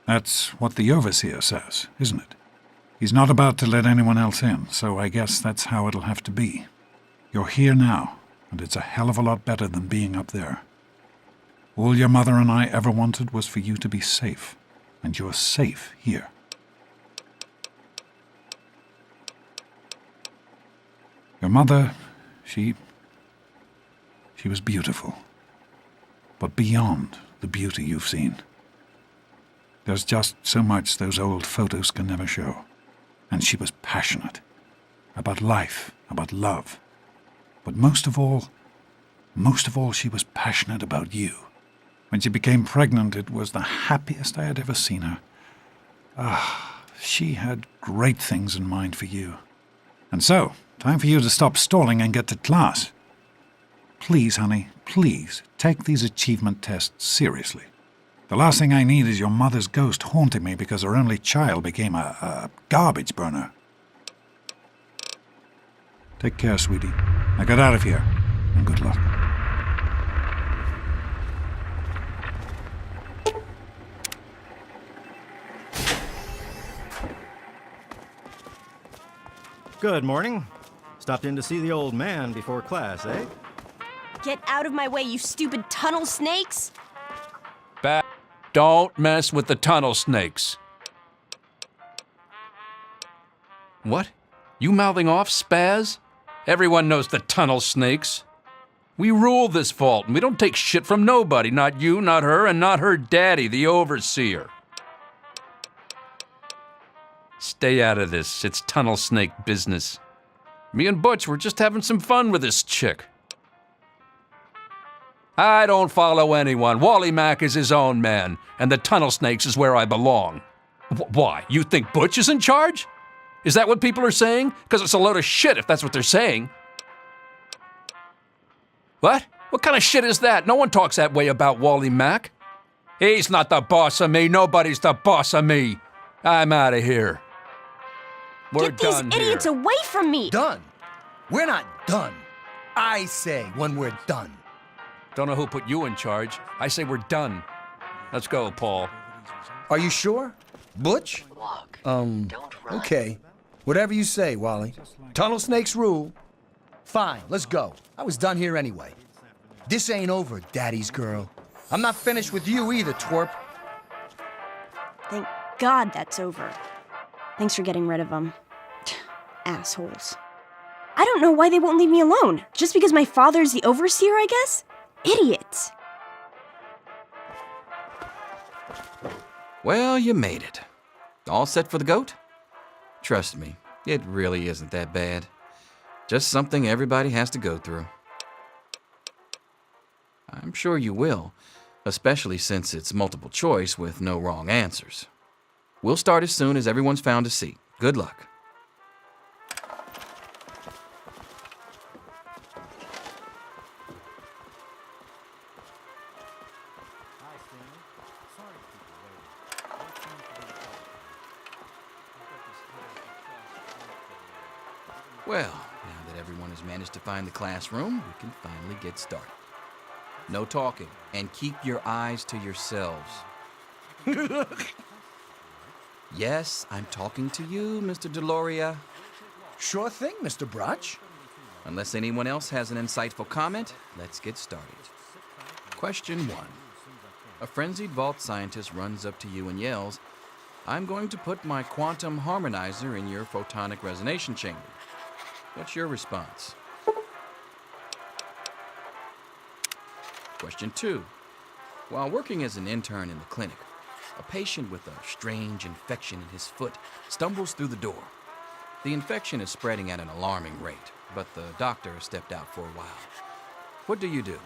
That's what the overseer says, isn't it? He's not about to let anyone else in, so I guess that's how it'll have to be. You're here now, and it's a hell of a lot better than being up there. All your mother and I ever wanted was for you to be safe, and you're safe here. Your mother, she was beautiful, but beyond the beauty you've seen. There's just so much those old photos can never show. And she was passionate. About life, about love. But most of all, she was passionate about you. When she became pregnant, it was the happiest I had ever seen her. She had great things in mind for you. And so, time for you to stop stalling and get to class. Please, honey, please, take these achievement tests seriously. The last thing I need is your mother's ghost haunting me because her only child became a garbage burner. Take care, sweetie. Now get out of here, and good luck. Good morning. Stopped in to see the old man before class, eh? Get out of my way, you stupid tunnel snakes! Don't mess with the tunnel snakes. What? You mouthing off, Spaz? Everyone knows the tunnel snakes. We rule this vault, and we don't take shit from nobody. Not you, not her, and not her daddy, the overseer. Stay out of this. It's tunnel snake business. Me and Butch were just having some fun with this chick. I don't follow anyone. Wally Mack is his own man, and the tunnel snakes is where I belong. Why? You think Butch is in charge? Is that what people are saying? Because it's a load of shit if that's what they're saying. What? What kind of shit is that? No one talks that way about Wally Mack. He's not the boss of me. Nobody's the boss of me. I'm out of here. We're Get these done idiots here. away from me! Done? We're not done. I say when we're done. Don't know who put you in charge. I say we're done. Let's go, Paul. Are you sure? Butch? Look, Okay. Whatever you say, Wally. Tunnel snakes rule. Fine, let's go. I was done here anyway. This ain't over, Daddy's girl. I'm not finished with you either, twerp. Thank God that's over. Thanks for getting rid of them. Assholes. I don't know why they won't leave me alone. Just because my father's the overseer, I guess? Idiots. Well, you made it. All set for the GOAT? Trust me, it really isn't that bad. Just something everybody has to go through. I'm sure you will, especially since it's multiple choice with no wrong answers. We'll start as soon as everyone's found a seat. Good luck. Well, now that everyone has managed to find the classroom, we can finally get started. No talking, and keep your eyes to yourselves. Yes, I'm talking to you, Mr. Deloria. Sure thing, Mr. Brotch. Unless anyone else has an insightful comment, let's get started. Question 1. A frenzied vault scientist runs up to you and yells, "I'm going to put my quantum harmonizer in your photonic resonation chamber." What's your response? Question 2. While working as an intern in the clinic, a patient with a strange infection in his foot stumbles through the door. The infection is spreading at an alarming rate, but the doctor has stepped out for a while. What do you do?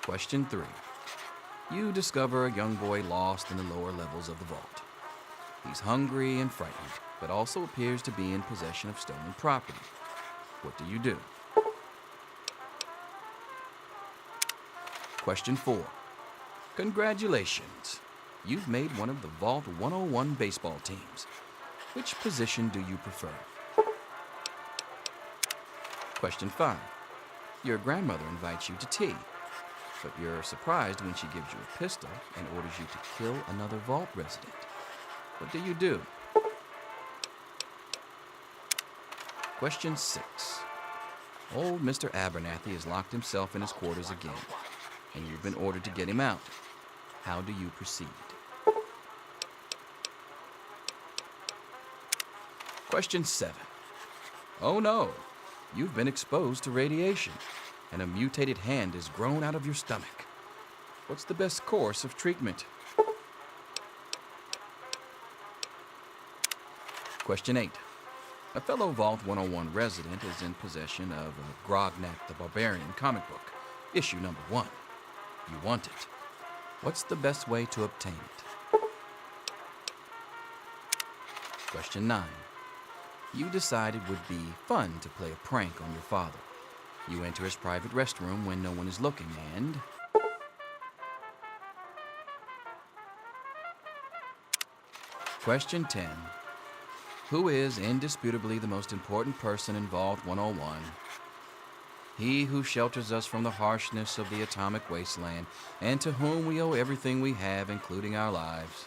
Question 3. You discover a young boy lost in the lower levels of the vault. He's hungry and frightened, but also appears to be in possession of stolen property. What do you do? Question 4. Congratulations. You've made one of the Vault 101 baseball teams. Which position do you prefer? Question 5. Your grandmother invites you to tea. but you're surprised when she gives you a pistol and orders you to kill another vault resident. What do you do? Question 6. Old Mr. Abernathy has locked himself in his quarters again, and you've been ordered to get him out. How do you proceed? Question 7. Oh no, you've been exposed to radiation, and a mutated hand has grown out of your stomach. What's the best course of treatment? Question 8. A fellow Vault 101 resident is in possession of a Grognak the Barbarian comic book, issue number 1. You want it. What's the best way to obtain it? Question 9. You decide it would be fun to play a prank on your father. You enter his private restroom when no one is looking and... Question 10. Who is indisputably the most important person in Vault 101? He who shelters us from the harshness of the atomic wasteland, and to whom we owe everything we have, including our lives.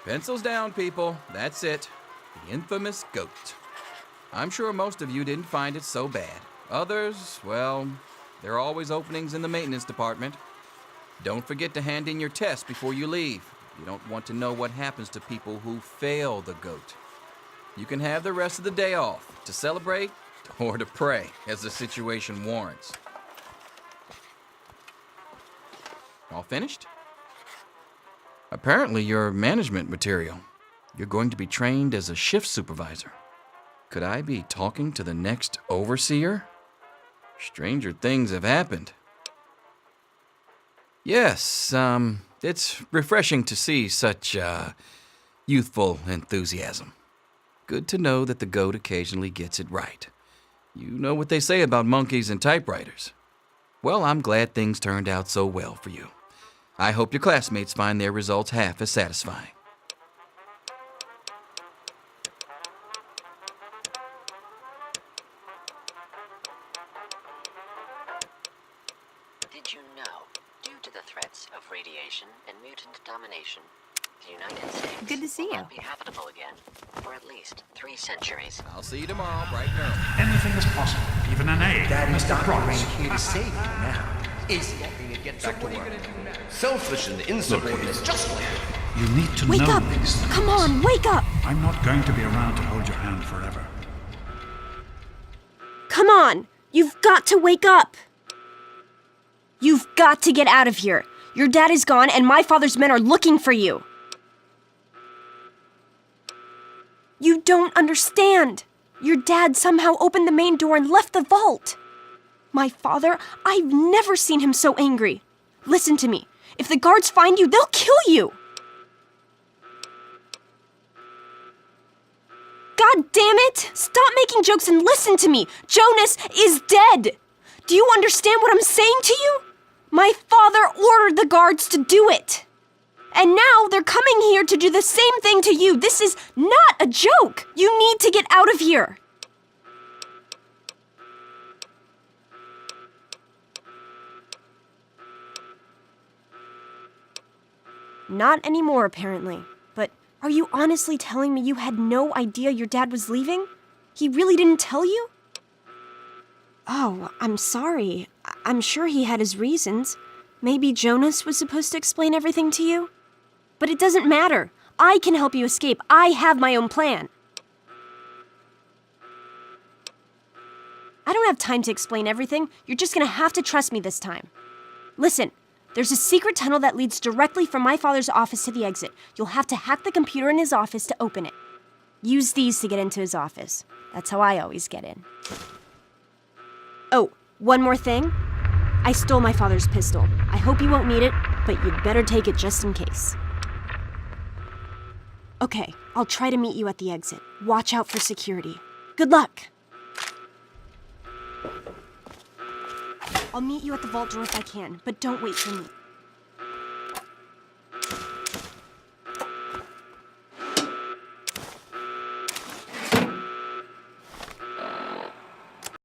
Pencils down, people. That's it. The infamous G.O.A.T. I'm sure most of you didn't find it so bad. Others, well, there are always openings in the maintenance department. Don't forget to hand in your test before you leave. You don't want to know what happens to people who fail the G.O.A.T. You can have the rest of the day off to celebrate or to pray as the situation warrants. All finished? Apparently you're management material. You're going to be trained as a shift supervisor. Could I be talking to the next overseer? Stranger things have happened. Yes, it's refreshing to see such, youthful enthusiasm. Good to know that the G.O.A.T. occasionally gets it right. You know what they say about monkeys and typewriters. Well, I'm glad things turned out so well for you. I hope your classmates find their results half as satisfying. Did you know, due to the threats of radiation and mutant domination, the United States Good to see will you. not be habitable again for at least 3 centuries. I'll see you tomorrow, bright and early. Anything is possible, even an egg. Daddy's Mr. doctor Cross. ain't here to save you now. Is he? Get back to work. Selfish and insubordinate, just like him. You need to Wake know up! these things. Come on, wake up! I'm not going to be around to hold your hand forever. Come on! You've got to wake up! You've got to get out of here. Your dad is gone, and my father's men are looking for you. You don't understand. Your dad somehow opened the main door and left the vault. My father, I've never seen him so angry. Listen to me. If the guards find you, they'll kill you. God damn it! Stop making jokes and listen to me. Jonas is dead. Do you understand what I'm saying to you? My father ordered the guards to do it. And now they're coming here to do the same thing to you. This is not a joke. You need to get out of here. Not anymore, apparently. But are you honestly telling me you had no idea your dad was leaving? He really didn't tell you? Oh, I'm sorry. I'm sure he had his reasons. Maybe Jonas was supposed to explain everything to you? But it doesn't matter. I can help you escape. I have my own plan. I don't have time to explain everything. You're just gonna have to trust me this time. Listen, there's a secret tunnel that leads directly from my father's office to the exit. You'll have to hack the computer in his office to open it. Use these to get into his office. That's how I always get in. Oh, one more thing. I stole my father's pistol. I hope you won't need it, but you'd better take it just in case. Okay, I'll try to meet you at the exit. Watch out for security. Good luck! I'll meet you at the vault door if I can, but don't wait for me.